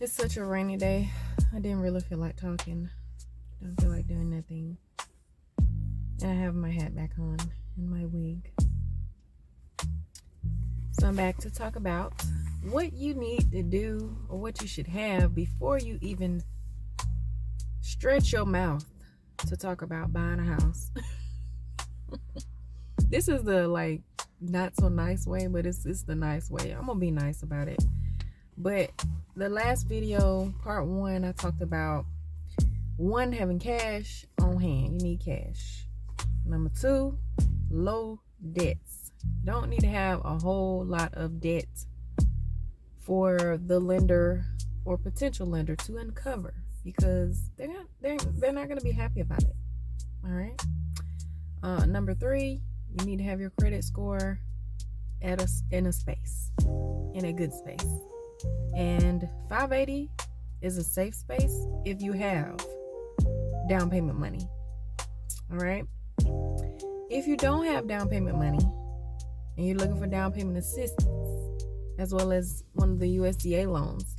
It's such a rainy day. I didn't really feel like talking. Don't feel like doing nothing. And I have my hat back on and my wig. So I'm back to talk about what you need to do or what you should have before you even stretch your mouth to talk about buying a house. This is the not so nice way, but it's the nice way. I'm gonna be nice about it. But the last video, part 1, I talked about 1, having cash on hand. You need cash. Number 2, low debts. Don't need to have a whole lot of debt for the lender or potential lender to uncover, because they're not going to be happy about it. All right. Number 3, you need to have your credit score in a good space. And 580 is a safe space if you have down payment money. All right. If you don't have down payment money and you're looking for down payment assistance, as well as one of the USDA loans,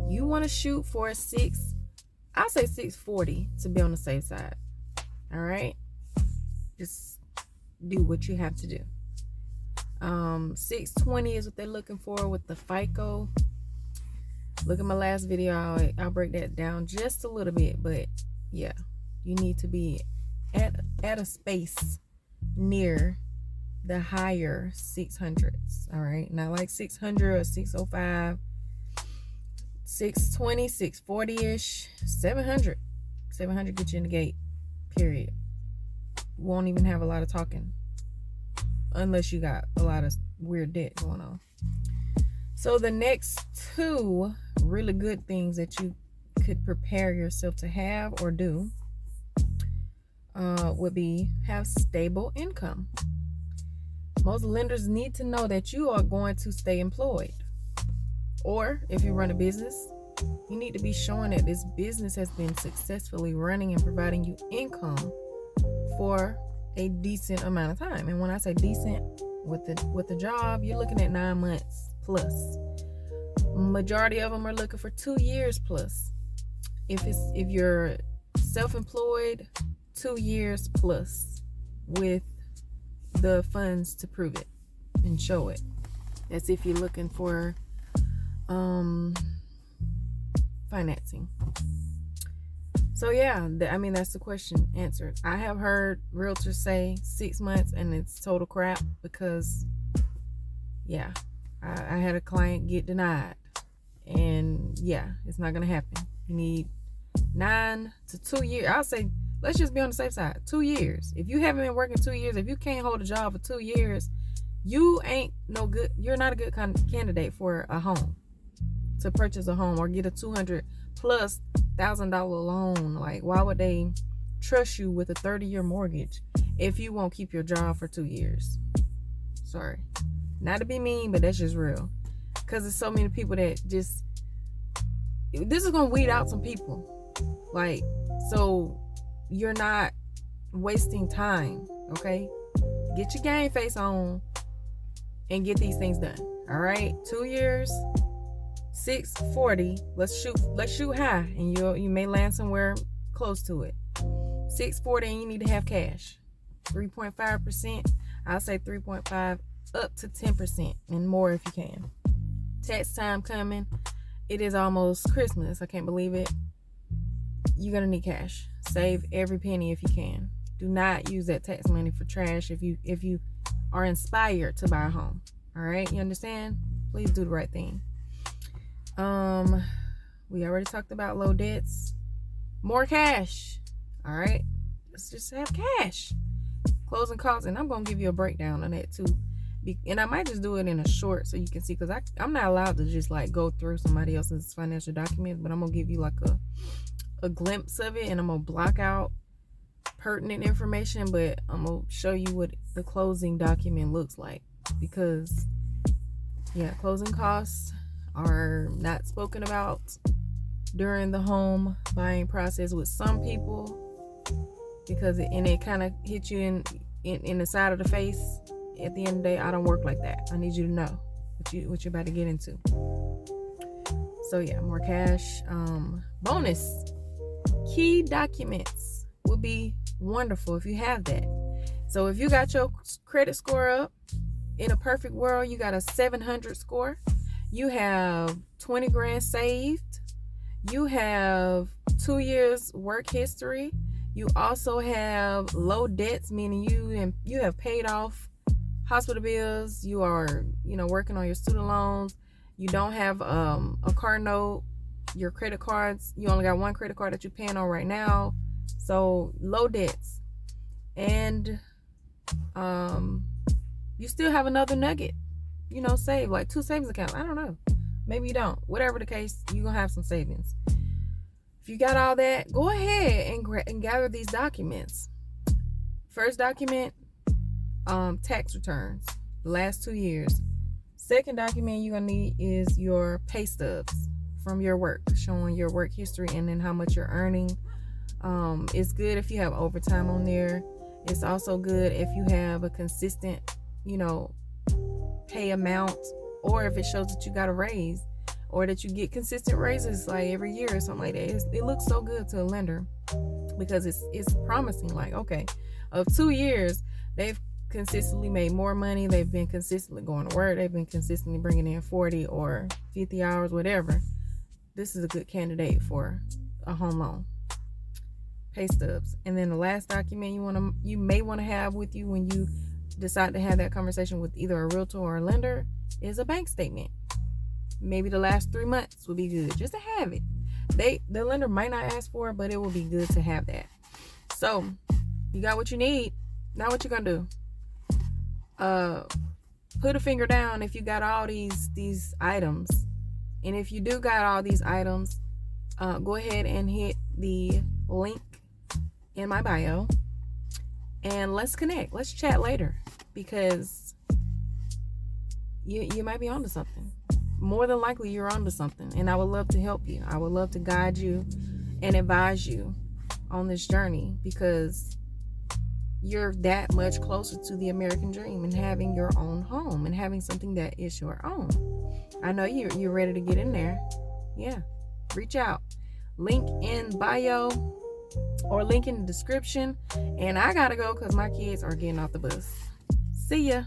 you want to shoot for I'll say 640 to be on the safe side. All right. Just do what you have to do. 620 is what they're looking for with the FICO. Look at my last video. I'll break that down just a little bit, but yeah, you need to be at a space near the higher 600s. All right, not like 600 or 605, 620, 640-ish, 700 get you in the gate, period. Won't even have a lot of talking unless you got a lot of weird debt going on. So the next 2 really good things that you could prepare yourself to have or do would be have stable income. Most lenders need to know that you are going to stay employed. Or if you run a business, you need to be showing that this business has been successfully running and providing you income for a decent amount of time. And when I say decent, with the job, you're looking at 9 months plus. Majority of them are looking for 2 years plus. If you're self-employed, 2 years plus with the funds to prove it and show it. That's if you're looking for financing. So yeah, that's the question answered. I have heard realtors say 6 months and it's total crap, because yeah, I had a client get denied, and yeah, it's not gonna happen. You need 9 to 2 years. I'll say, let's just be on the safe side. 2 years. If you haven't been working 2 years, if you can't hold a job for 2 years, you ain't no good. You're not a good candidate for a home, to purchase a home or get a $200,000+ loan. Like, why would they trust you with a 30-year mortgage if you won't keep your job for 2 years? Sorry, not to be mean, but that's just real. Because there's so many people that this is gonna weed out some people. Like, so you're not wasting time. Okay, get your game face on and get these things done. All right, 2 years, 640. Let's shoot high, and you may land somewhere close to it. 640, and you need to have cash. 3.5%. I'll say 3.5 up to 10% and more if you can. Tax time coming. It is almost Christmas. I can't believe it. You're gonna need cash. Save every penny if you can. Do not use that tax money for trash if you are inspired to buy a home. All right, you understand? Please do the right thing. We already talked about low debts. More cash. All right, let's just have cash. Closing costs, and I'm gonna give you a breakdown on that too. And I might just do it in a short so you can see, because I'm not allowed to just like go through somebody else's financial documents, but I'm gonna give you like a glimpse of it, and I'm gonna block out pertinent information, but I'm gonna show you what the closing document looks like, because yeah, closing costs are not spoken about during the home buying process with some people, because it kind of hits you in the side of the face. At the end of the day, I don't work like that. I need you to know what you're about to get into. So yeah, more cash. Bonus, key documents would be wonderful if you have that. So if you got your credit score up, in a perfect world, you got a 700 score, you have 20 grand saved, you have 2 years work history, you also have low debts, meaning you have paid off hospital bills, you are working on your student loans, you don't have a car note, your credit cards, you only got one credit card that you're paying on right now, so low debts, and you still have another nugget, save, like 2 savings accounts. I don't know, maybe you don't, whatever the case, you're gonna have some savings. If you got all that, go ahead and gather these documents. First document, tax returns, the last 2 years. Second document you're gonna need is your pay stubs from your work, showing your work history and then how much you're earning. It's good if you have overtime on there. It's also good if you have a consistent, pay amount, or if it shows that you got a raise, or that you get consistent raises like every year or something like that. It looks so good to a lender because it's promising. Like, okay, of 2 years, they've consistently made more money. They've been consistently going to work. They've been consistently bringing in 40 or 50 hours, whatever. This is a good candidate for a home loan. Pay stubs. And then the last document you may want to have with you when you decide to have that conversation with either a realtor or a lender is a bank statement. Maybe the last 3 months would be good just to have it. The lender might not ask for it, but it will be good to have that. So you got what you need. Now what you gonna do? Put a finger down if you got all these items. And if you do got all these items, go ahead and hit the link in my bio and let's connect. Let's chat later, because you might be onto something. More than likely you're onto something, and I would love to help you. I would love to guide you and advise you on this journey, because you're that much closer to the American dream and having your own home and having something that is your own. I know you're ready to get in there. Yeah, reach out. Link in bio or link in the description. And I gotta go because my kids are getting off the bus. See ya.